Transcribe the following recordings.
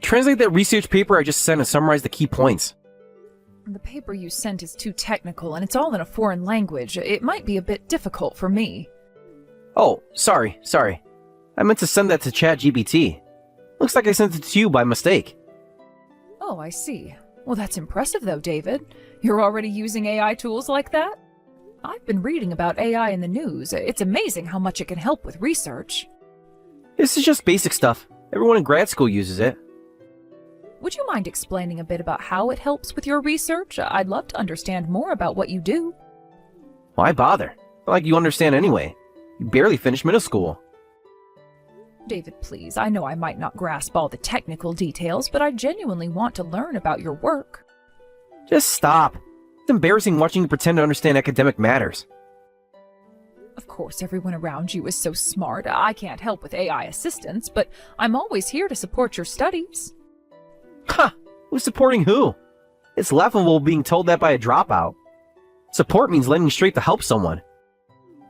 Translate that research paper I just sent and summarize the key points. The paper you sent is too technical, and it's all in a foreign language. It might be a bit difficult for me. Oh, sorry. I meant to send that to ChatGPT. Looks like I sent it to you by mistake. Oh, I see. Well, that's impressive though, David. You're already using AI tools like that? I've been reading about AI in the news. It's amazing how much it can help with research. This is just basic stuff. Everyone in grad school uses it. Would you mind explaining a bit about how it helps with your research? I'd love to understand more about what you do. Why bother? Not like you understand anyway. You barely finished middle school. David, please, I know I might not grasp all the technical details, but I genuinely want to learn about your work. Just stop. It's embarrassing watching you pretend to understand academic matters. Of course, everyone around you is so smart. I can't help with AI assistance, but I'm always here to support your studies. Ha! Who's supporting who? It's laughable being told that by a dropout. Support means lending straight to help someone.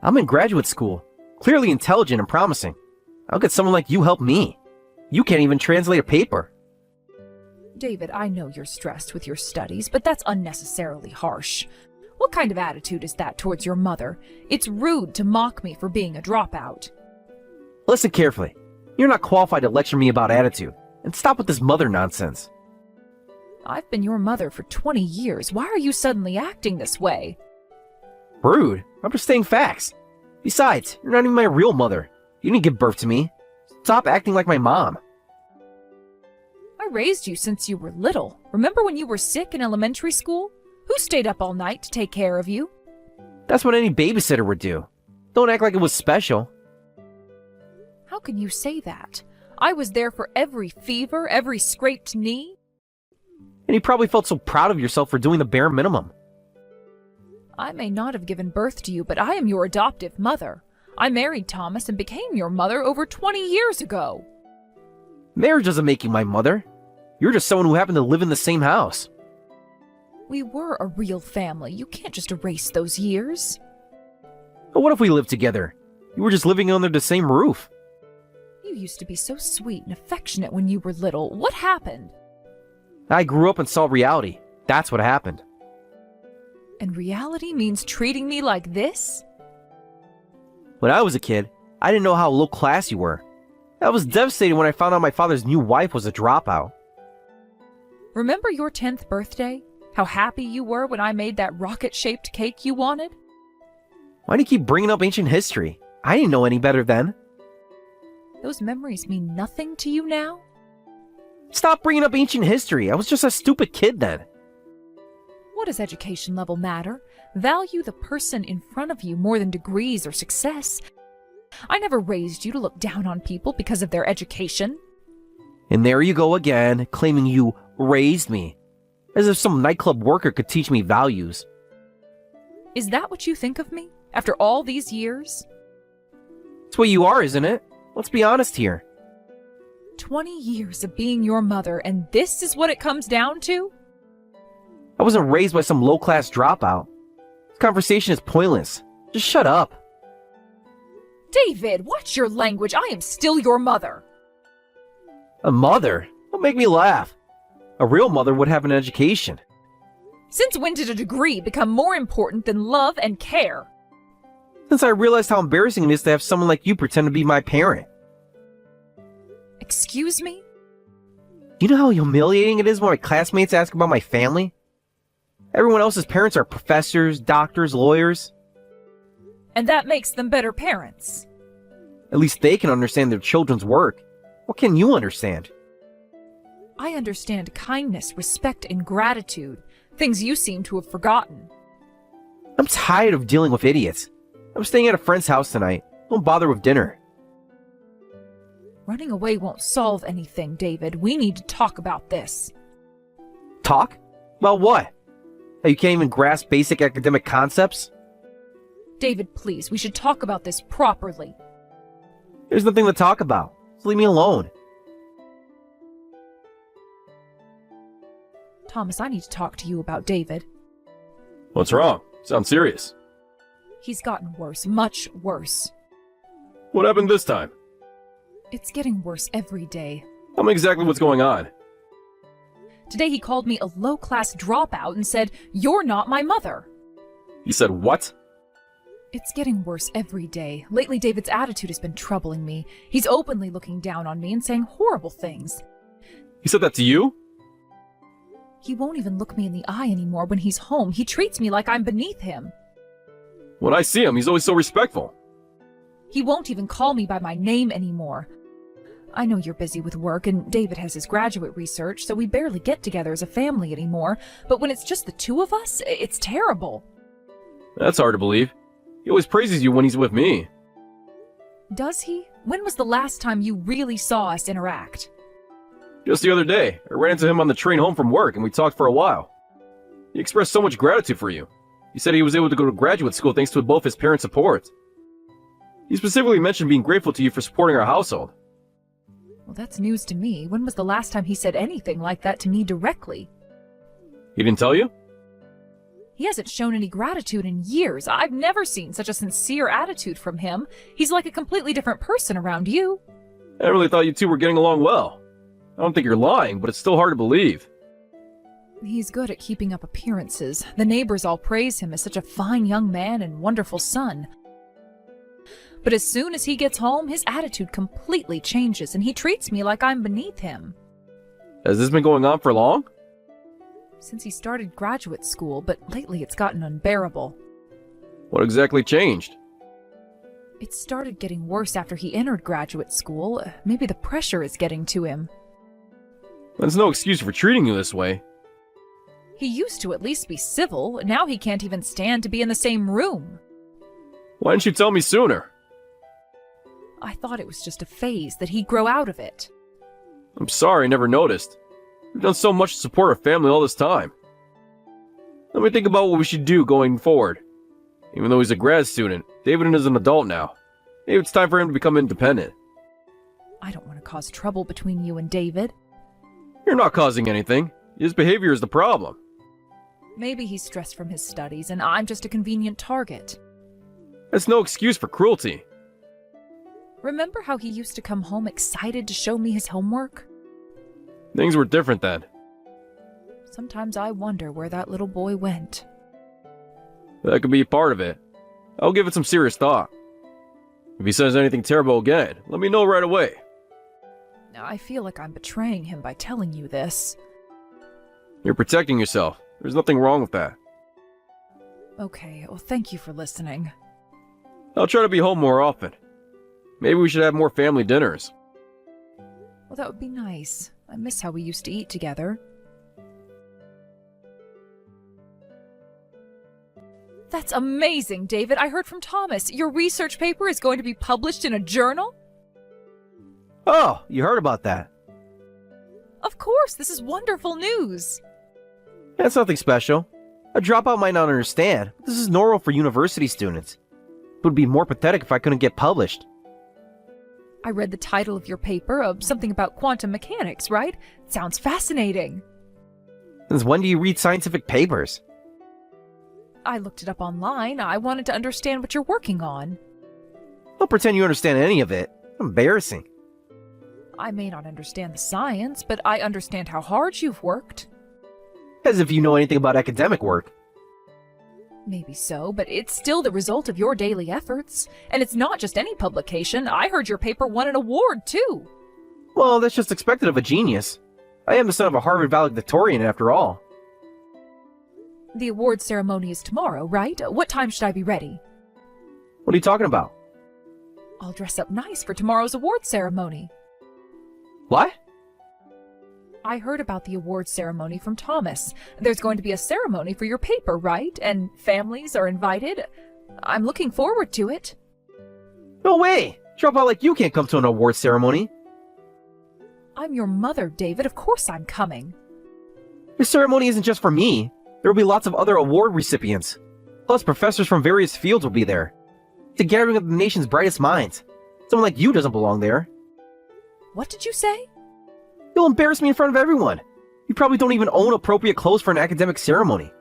I'm in graduate school, clearly intelligent and promising. How could someone like you help me? You can't even translate a paper. David, I know you're stressed with your studies, but that's unnecessarily harsh. What kind of attitude is that towards your mother? It's rude to mock me for being a dropout. Listen carefully. You're not qualified to lecture me about attitude. And stop with this mother nonsense. I've been your mother for 20 years. Why are you suddenly acting this way? Rude. I'm just stating facts. Besides, you're not even my real mother. You didn't give birth to me. Stop acting like my mom. I raised you since you were little. Remember when you were sick in elementary school? Who stayed up all night to take care of you? That's what any babysitter would do. Don't act like it was special. How can you say that? I was there for every fever, every scraped knee. And you probably felt so proud of yourself for doing the bare minimum. I may not have given birth to you, but I am your adoptive mother. I married Thomas and became your mother over 20 years ago. Marriage doesn't make you my mother. You're just someone who happened to live in the same house. We were a real family. You can't just erase those years. But what if we lived together? You were just living under the same roof. You used to be so sweet and affectionate when you were little. What happened? I grew up and saw reality. That's what happened. And reality means treating me like this? When I was a kid, I didn't know how low class you were. I was devastated when I found out my father's new wife was a dropout. Remember your 10th birthday? How happy you were when I made that rocket-shaped cake you wanted? Why do you keep bringing up ancient history? I didn't know any better then. Those memories mean nothing to you now? Stop bringing up ancient history. I was just a stupid kid then. What does education level matter? Value the person in front of you more than degrees or success. I never raised you to look down on people because of their education. And there you go again, claiming you raised me. As if some nightclub worker could teach me values. Is that what you think of me? After all these years? It's what you are, isn't it? Let's be honest here. 20 years of being your mother, and this is what it comes down to? I wasn't raised by some low-class dropout. This conversation is pointless. Just shut up. David, watch your language. I am still your mother. A mother? Don't make me laugh. A real mother would have an education. Since when did a degree become more important than love and care? Since I realized how embarrassing it is to have someone like you pretend to be my parent. Excuse me? You know how humiliating it is when my classmates ask about my family? Everyone else's parents are professors, doctors, lawyers. And that makes them better parents. At least they can understand their children's work. What can you understand? I understand kindness, respect, and gratitude. Things you seem to have forgotten. I'm tired of dealing with idiots. I'm staying at a friend's house tonight. Don't bother with dinner. Running away won't solve anything, David. We need to talk about this. Talk? About what? How you can't even grasp basic academic concepts? David, please, we should talk about this properly. There's nothing to talk about. Just leave me alone. Thomas, I need to talk to you about David. What's wrong? Sounds serious. He's gotten worse, much worse. What happened this time? It's getting worse every day. Tell me exactly what's going on. Today he called me a low-class dropout and said, "You're not my mother." You said what? It's getting worse every day. Lately, David's attitude has been troubling me. He's openly looking down on me and saying horrible things. He said that to you? He won't even look me in the eye anymore when he's home. He treats me like I'm beneath him. When I see him, he's always so respectful. He won't even call me by my name anymore. I know you're busy with work and David has his graduate research, so we barely get together as a family anymore, but when it's just the two of us, it's terrible. That's hard to believe. He always praises you when he's with me. Does he? When was the last time you really saw us interact? Just the other day, I ran into him on the train home from work and we talked for a while. He expressed so much gratitude for you. He said he was able to go to graduate school thanks to both his parents' support. He specifically mentioned being grateful to you for supporting our household. Well, that's news to me. When was the last time he said anything like that to me directly? He didn't tell you? He hasn't shown any gratitude in years. I've never seen such a sincere attitude from him. He's like a completely different person around you. I really thought you two were getting along well. I don't think you're lying, but it's still hard to believe. He's good at keeping up appearances. The neighbors all praise him as such a fine young man and wonderful son. But as soon as he gets home, his attitude completely changes and he treats me like I'm beneath him. Has this been going on for long? Since he started graduate school, but lately it's gotten unbearable. What exactly changed? It started getting worse after he entered graduate school. Maybe the pressure is getting to him. That's no excuse for treating you this way. He used to at least be civil. Now he can't even stand to be in the same room. Why didn't you tell me sooner? I thought it was just a phase, that he'd grow out of it. I'm sorry I never noticed. We've done so much to support our family all this time. Let me think about what we should do going forward. Even though he's a grad student, David is an adult now. Maybe it's time for him to become independent. I don't want to cause trouble between you and David. You're not causing anything. His behavior is the problem. Maybe he's stressed from his studies and I'm just a convenient target. That's no excuse for cruelty. Remember how he used to come home excited to show me his homework? Things were different then. Sometimes I wonder where that little boy went. That could be a part of it. I'll give it some serious thought. If he says anything terrible again, let me know right away. I feel like I'm betraying him by telling you this. You're protecting yourself. There's nothing wrong with that. Okay, well, thank you for listening. I'll try to be home more often. Maybe we should have more family dinners. Well, that would be nice. I miss how we used to eat together. That's amazing, David. I heard from Thomas. Your research paper is going to be published in a journal? Oh, you heard about that. Of course, this is wonderful news. That's nothing special. A dropout might not understand. This is normal for university students. It would be more pathetic if I couldn't get published. I read the title of your paper, something about quantum mechanics, right? It sounds fascinating. Since when do you read scientific papers? I looked it up online. I wanted to understand what you're working on. Don't pretend you understand any of it. Embarrassing. I may not understand the science, but I understand how hard you've worked. As if you know anything about academic work. Maybe so, but it's still the result of your daily efforts. And it's not just any publication. I heard your paper won an award, too. Well, that's just expected of a genius. I am the son of a Harvard valedictorian, after all. The award ceremony is tomorrow, right? What time should I be ready? What are you talking about? I'll dress up nice for tomorrow's award ceremony. What? I heard about the award ceremony from Thomas. There's going to be a ceremony for your paper, right? And families are invited. I'm looking forward to it. No way! Dropout like you can't come to an award ceremony. I'm your mother, David. Of course I'm coming. This ceremony isn't just for me. There will be lots of other award recipients. Plus, professors from various fields will be there. It's a gathering of the nation's brightest minds. Someone like you doesn't belong there. What did you say? You'll embarrass me in front of everyone. You probably don't even own appropriate clothes for an academic ceremony.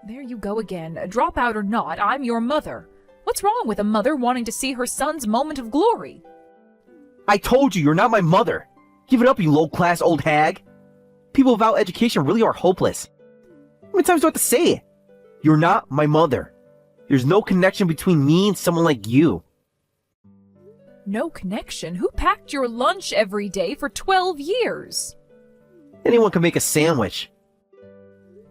There you go again. Dropout or not, I'm your mother. What's wrong with a mother wanting to see her son's moment of glory? I told you you're not my mother. Give it up, you low-class old hag. People without education really are hopeless. How many times do I have to say it? You're not my mother. There's no connection between me and someone like you. No connection? Who packed your lunch every day for 12 years? Anyone can make a sandwich.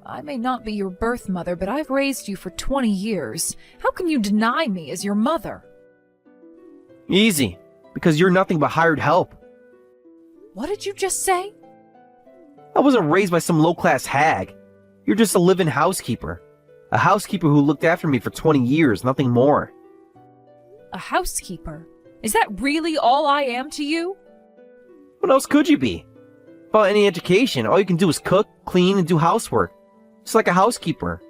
I may not be your birth mother, but I've raised you for 20 years. How can you deny me as your mother? Easy, because you're nothing but hired help. What did you just say? I wasn't raised by some low-class hag. You're just a live-in housekeeper. A housekeeper who looked after me for 20 years, nothing more. A housekeeper? Is that really all I am to you? What else could you be? Without any education, all you can do is cook, clean, and do housework. Just like a housekeeper.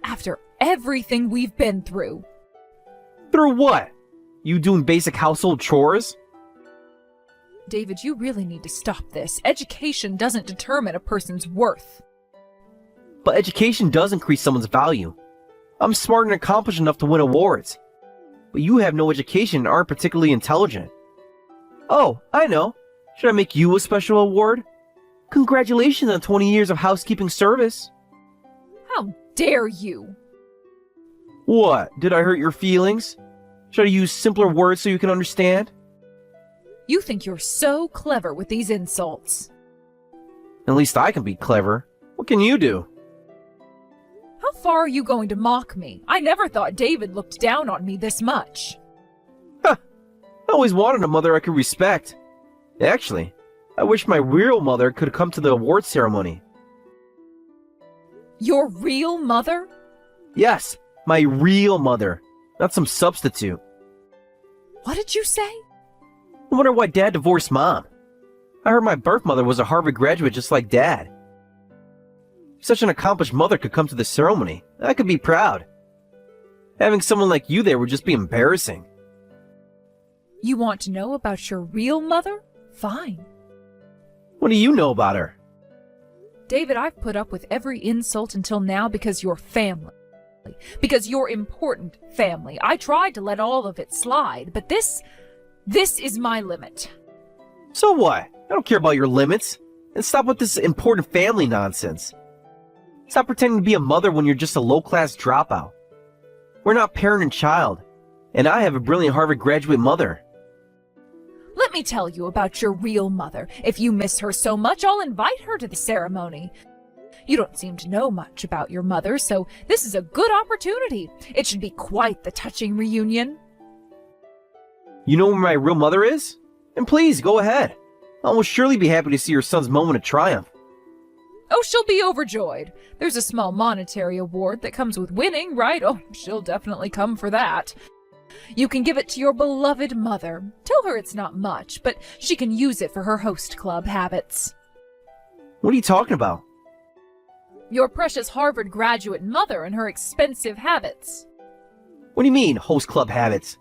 After everything we've been through. Through what? You doing basic household chores? David, you really need to stop this. Education doesn't determine a person's worth. But education does increase someone's value. I'm smart and accomplished enough to win awards. But you have no education and aren't particularly intelligent. Oh, I know. Should I make you a special award? Congratulations on 20 years of housekeeping service. How dare you? What? Did I hurt your feelings? Should I use simpler words so you can understand? You think you're so clever with these insults. At least I can be clever. What can you do? How far are you going to mock me? I never thought David looked down on me this much. I always wanted a mother I could respect. Actually, I wish my real mother could come to the award ceremony. Your real mother? Yes, my real mother. Not some substitute. What did you say? I wonder why Dad divorced Mom. I heard my birth mother was a Harvard graduate just like Dad. If such an accomplished mother could come to the ceremony, I could be proud. Having someone like you there would just be embarrassing. You want to know about your real mother? Fine. What do you know about her? David, I've put up with every insult until now because you're family. Because you're important family. I tried to let all of it slide, but this is my limit. So what? I don't care about your limits. And stop with this important family nonsense. Stop pretending to be a mother when you're just a low-class dropout. We're not parent and child. And I have a brilliant Harvard graduate mother. Let me tell you about your real mother. If you miss her so much, I'll invite her to the ceremony. You don't seem to know much about your mother, so this is a good opportunity. It should be quite the touching reunion. You know where my real mother is? And please, go ahead. I will surely be happy to see your son's moment of triumph. Oh, she'll be overjoyed. There's a small monetary award that comes with winning, right? Oh, she'll definitely come for that. You can give it to your beloved mother. Tell her it's not much, but she can use it for her host club habits. What are you talking about? Your precious Harvard graduate mother and her expensive habits. What do you mean, host club habits?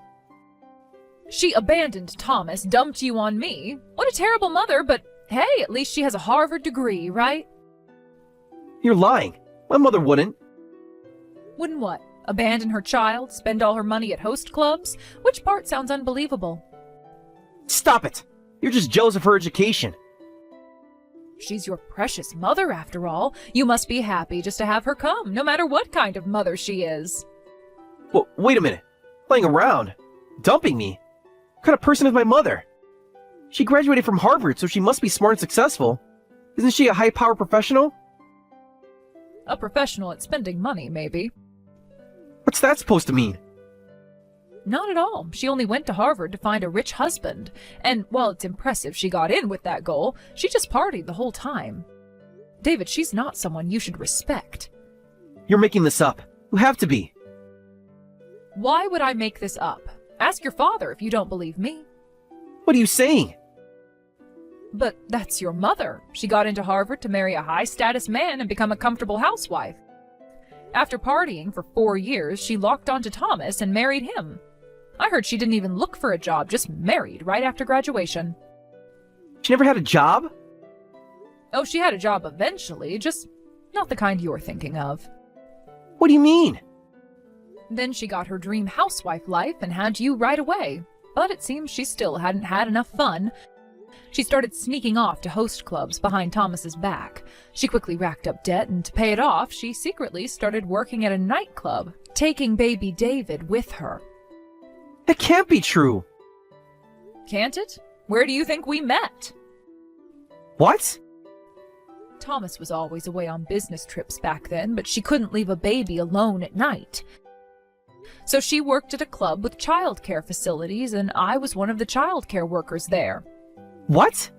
She abandoned Thomas, dumped you on me. What a terrible mother, but hey, at least she has a Harvard degree, right? You're lying. My mother wouldn't. Wouldn't what? Abandon her child? Spend all her money at host clubs? Which part sounds unbelievable? Stop it! You're just jealous of her education. She's your precious mother, after all. You must be happy just to have her come, no matter what kind of mother she is. Well, wait a minute. Playing around? Dumping me? What kind of person is my mother? She graduated from Harvard, so she must be smart and successful. Isn't she a high-power professional? A professional at spending money, maybe. What's that supposed to mean? Not at all. She only went to Harvard to find a rich husband. And while it's impressive she got in with that goal, she just partied the whole time. David, she's not someone you should respect. You're making this up. You have to be. Why would I make this up? Ask your father if you don't believe me. What are you saying? But that's your mother. She got into Harvard to marry a high-status man and become a comfortable housewife. After partying for 4 years, she locked onto Thomas and married him. I heard she didn't even look for a job, just married right after graduation. She never had a job? Oh, she had a job eventually, just not the kind you're thinking of. What do you mean? Then she got her dream housewife life and had you right away. But it seems she still hadn't had enough fun. She started sneaking off to host clubs behind Thomas's back. She quickly racked up debt, and to pay it off, she secretly started working at a nightclub, taking baby David with her. That can't be true. Can't it? Where do you think we met? What? Thomas was always away on business trips back then, but she couldn't leave a baby alone at night. So she worked at a club with childcare facilities, and I was one of the childcare workers there. What?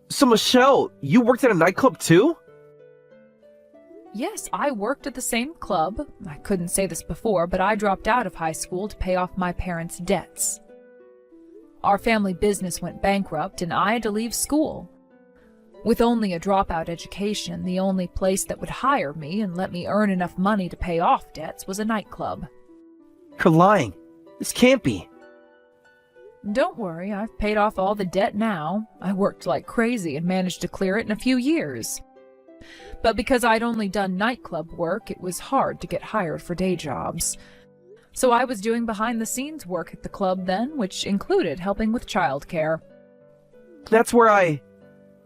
So Michelle, you worked at a nightclub too? Yes, I worked at the same club. I couldn't say this before, but I dropped out of high school to pay off my parents' debts. Our family business went bankrupt, and I had to leave school. With only a dropout education, the only place that would hire me and let me earn enough money to pay off debts was a nightclub. You're lying. This can't be. Don't worry, I've paid off all the debt now. I worked like crazy and managed to clear it in a few years. But because I'd only done nightclub work, it was hard to get hired for day jobs. So I was doing behind-the-scenes work at the club then, which included helping with childcare. That's where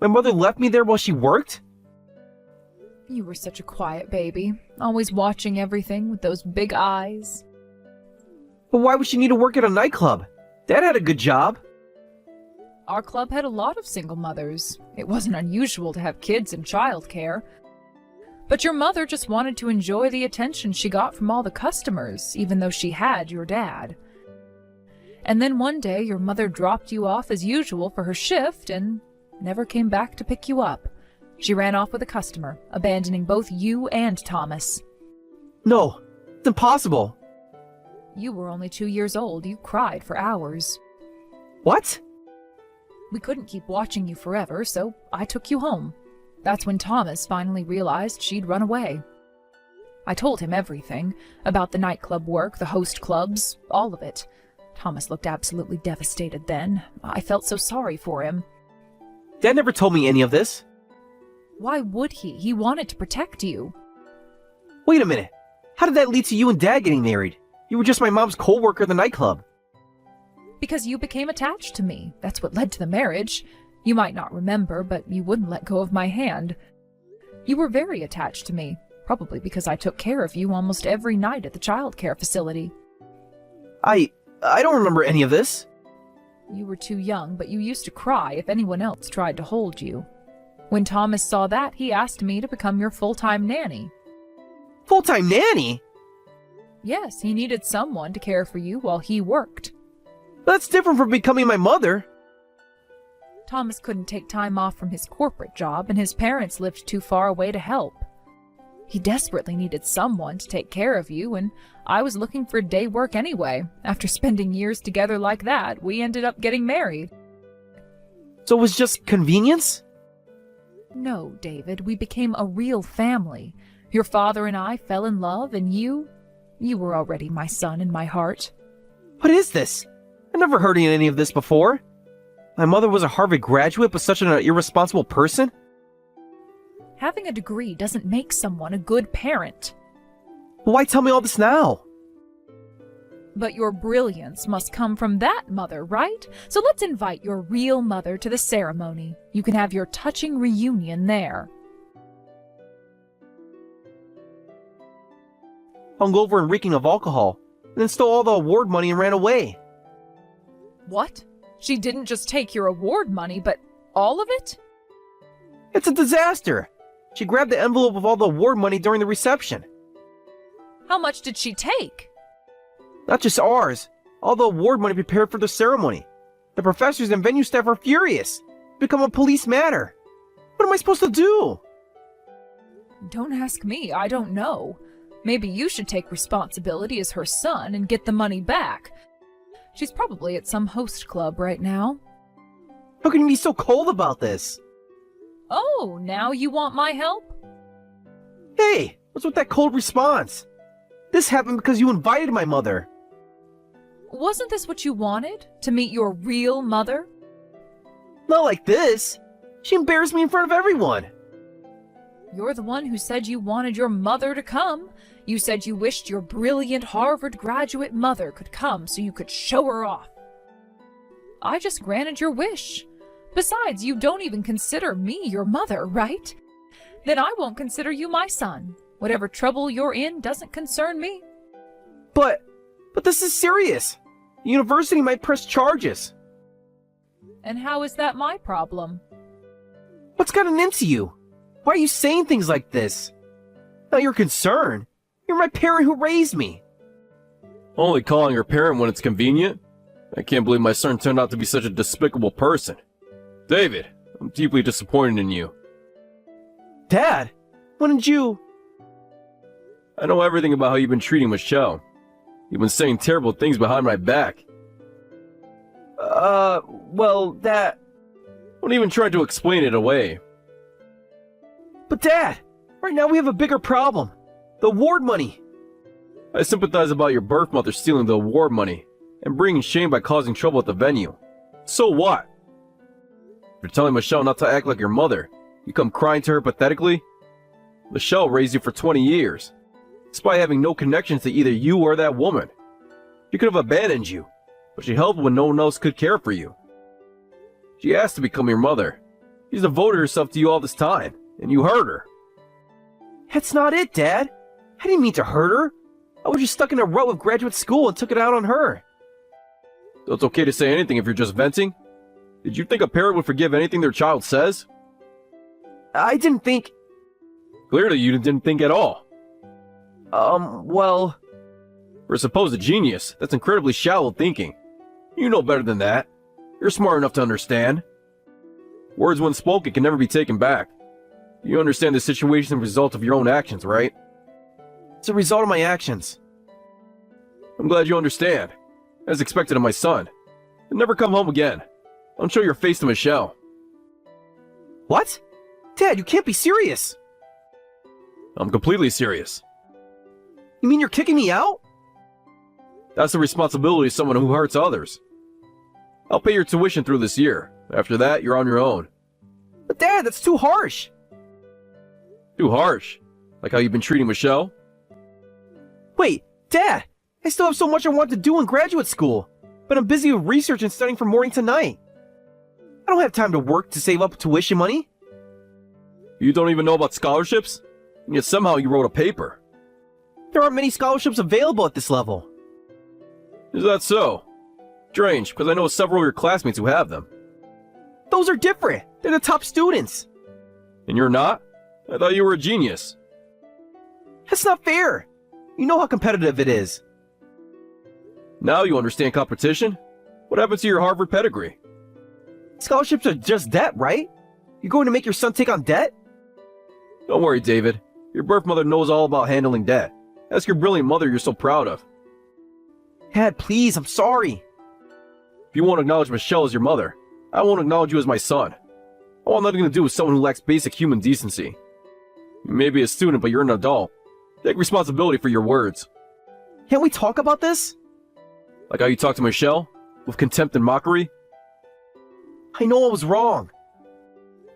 my mother left me there while she worked? You were such a quiet baby, always watching everything with those big eyes. But why would she need to work at a nightclub? Dad had a good job. Our club had a lot of single mothers. It wasn't unusual to have kids in childcare. But your mother just wanted to enjoy the attention she got from all the customers, even though she had your dad. And then one day your mother dropped you off as usual for her shift and never came back to pick you up. She ran off with a customer, abandoning both you and Thomas. No, it's impossible. You were only 2 years old. You cried for hours. What? We couldn't keep watching you forever, so I took you home. That's when Thomas finally realized she'd run away. I told him everything, about the nightclub work, the host clubs, all of it. Thomas looked absolutely devastated then. I felt so sorry for him. Dad never told me any of this. Why would he? He wanted to protect you. Wait a minute. How did that lead to you and Dad getting married? You were just my mom's co-worker at the nightclub. Because you became attached to me. That's what led to the marriage. You might not remember, but you wouldn't let go of my hand. You were very attached to me, probably because I took care of you almost every night at the childcare facility. I don't remember any of this. You were too young, but you used to cry if anyone else tried to hold you. When Thomas saw that, he asked me to become your full-time nanny. Full-time nanny? Yes, he needed someone to care for you while he worked. That's different from becoming my mother. Thomas couldn't take time off from his corporate job, and his parents lived too far away to help. He desperately needed someone to take care of you, and I was looking for day work anyway. After spending years together like that, we ended up getting married. So it was just convenience? No, David, we became a real family. Your father and I fell in love, and you were already my son in my heart. What is this? I never heard of any of this before. My mother was a Harvard graduate, but such an irresponsible person? Having a degree doesn't make someone a good parent. Well, why tell me all this now? But your brilliance must come from that mother, right? So let's invite your real mother to the ceremony. You can have your touching reunion there. Hungover and reeking of alcohol, and then stole all the award money and ran away. What? She didn't just take your award money, but all of it? It's a disaster. She grabbed the envelope of all the award money during the reception. How much did she take? Not just ours. All the award money prepared for the ceremony. The professors and venue staff are furious. It's become a police matter. What am I supposed to do? Don't ask me, I don't know. Maybe you should take responsibility as her son and get the money back. She's probably at some host club right now. How can you be so cold about this? Oh, now you want my help? Hey, what's with that cold response? This happened because you invited my mother. Wasn't this what you wanted? To meet your real mother? Not like this. She embarrassed me in front of everyone. You're the one who said you wanted your mother to come. You said you wished your brilliant Harvard graduate mother could come so you could show her off. I just granted your wish. Besides, you don't even consider me your mother, right? Then I won't consider you my son. Whatever trouble you're in doesn't concern me. But this is serious. The university might press charges. And how is that my problem? What's gotten into you? Why are you saying things like this? Now you're concerned. You're my parent who raised me. Only calling her parent when it's convenient? I can't believe my son turned out to be such a despicable person. David, I'm deeply disappointed in you. Dad, when did you... I know everything about how you've been treating Michelle. You've been saying terrible things behind my back. Well, that... Don't even try to explain it away. But Dad, right now we have a bigger problem. The award money. I sympathize about your birth mother stealing the award money and bringing shame by causing trouble at the venue. So what? You're telling Michelle not to act like your mother. You come crying to her pathetically? Michelle raised you for 20 years, despite having no connections to either you or that woman. She could have abandoned you, but she helped when no one else could care for you. She asked to become your mother. She's devoted herself to you all this time, and you hurt her. That's not it, Dad. I didn't mean to hurt her. I was just stuck in a rut with graduate school and took it out on her. So it's okay to say anything if you're just venting? Did you think a parent would forgive anything their child says? I didn't think... Clearly you didn't think at all. Well... For a supposed genius, that's incredibly shallow thinking. You know better than that. You're smart enough to understand. Words when spoken can never be taken back. You understand the situation as a result of your own actions, right? It's a result of my actions. I'm glad you understand. As expected of my son. And never come home again. Don't show your face to Michelle. What? Dad, you can't be serious. I'm completely serious. You mean you're kicking me out? That's the responsibility of someone who hurts others. I'll pay your tuition through this year. After that, you're on your own. But Dad, that's too harsh. Too harsh? Like how you've been treating Michelle? Wait, Dad, I still have so much I want to do in graduate school, but I'm busy with research and studying from morning to night. I don't have time to work to save up tuition money. You don't even know about scholarships? And yet somehow you wrote a paper. There aren't many scholarships available at this level. Is that so? Strange, because I know several of your classmates who have them. Those are different. They're the top students. And you're not? I thought you were a genius. That's not fair. You know how competitive it is. Now you understand competition? What happened to your Harvard pedigree? Scholarships are just debt, right? You're going to make your son take on debt? Don't worry, David. Your birth mother knows all about handling debt. Ask your brilliant mother you're so proud of. Dad, please, I'm sorry. If you won't acknowledge Michelle as your mother, I won't acknowledge you as my son. I want nothing to do with someone who lacks basic human decency. You may be a student, but you're an adult. Take responsibility for your words. Can't we talk about this? Like how you talk to Michelle? With contempt and mockery? I know I was wrong.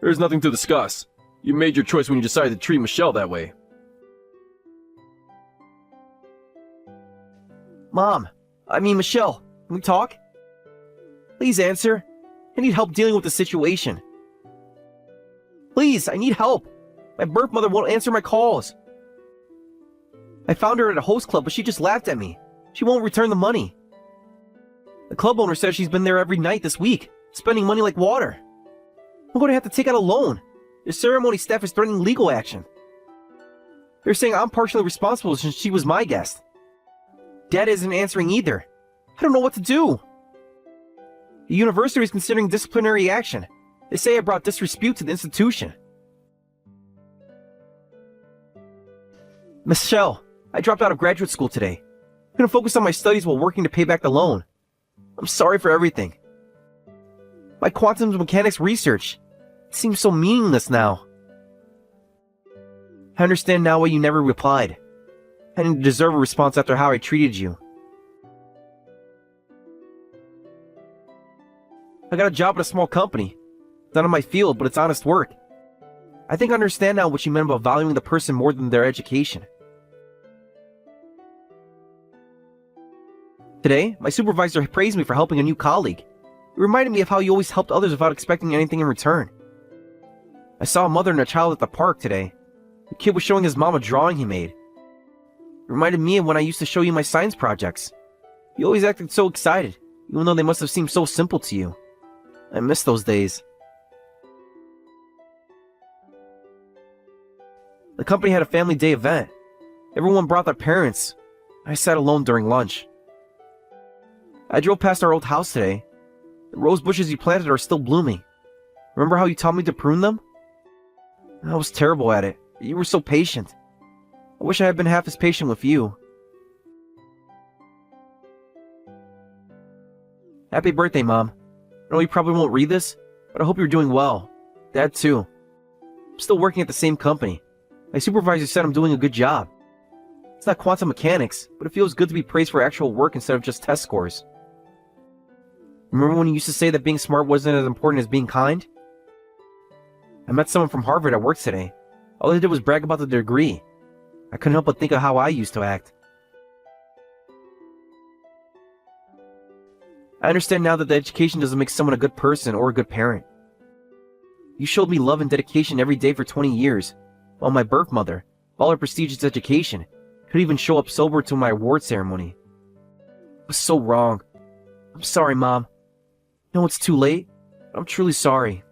There's nothing to discuss. You made your choice when you decided to treat Michelle that way. Mom, I mean Michelle, can we talk? Please answer. I need help dealing with the situation. Please, I need help. My birth mother won't answer my calls. I found her at a host club, but she just laughed at me. She won't return the money. The club owner says she's been there every night this week, spending money like water. I'm going to have to take out a loan. The ceremony staff is threatening legal action. They're saying I'm partially responsible since she was my guest. Dad isn't answering either. I don't know what to do. The university is considering disciplinary action. They say I brought disrepute to the institution. Michelle, I dropped out of graduate school today. I'm going to focus on my studies while working to pay back the loan. I'm sorry for everything. My quantum mechanics research seems so meaningless now. I understand now why you never replied. I didn't deserve a response after how I treated you. I got a job at a small company. It's not in my field, but it's honest work. I think I understand now what you meant about valuing the person more than their education. Today, my supervisor praised me for helping a new colleague. It reminded me of how you always helped others without expecting anything in return. I saw a mother and a child at the park today. The kid was showing his mom a drawing he made. It reminded me of when I used to show you my science projects. You always acted so excited, even though they must have seemed so simple to you. I miss those days. The company had a family day event. Everyone brought their parents. I sat alone during lunch. I drove past our old house today. The rose bushes you planted are still blooming. Remember how you taught me to prune them? I was terrible at it. You were so patient. I wish I had been half as patient with you. Happy birthday, Mom. I know you probably won't read this, but I hope you're doing well. Dad, too. I'm still working at the same company. My supervisor said I'm doing a good job. It's not quantum mechanics, but it feels good to be praised for actual work instead of just test scores. Remember when you used to say that being smart wasn't as important as being kind? I met someone from Harvard at work today. All they did was brag about the degree. I couldn't help but think of how I used to act. I understand now that the education doesn't make someone a good person or a good parent. You showed me love and dedication every day for 20 years, while my birth mother, with all her prestigious education, could even show up sober to my award ceremony. It was so wrong. I'm sorry, Mom. I know it's too late, but I'm truly sorry.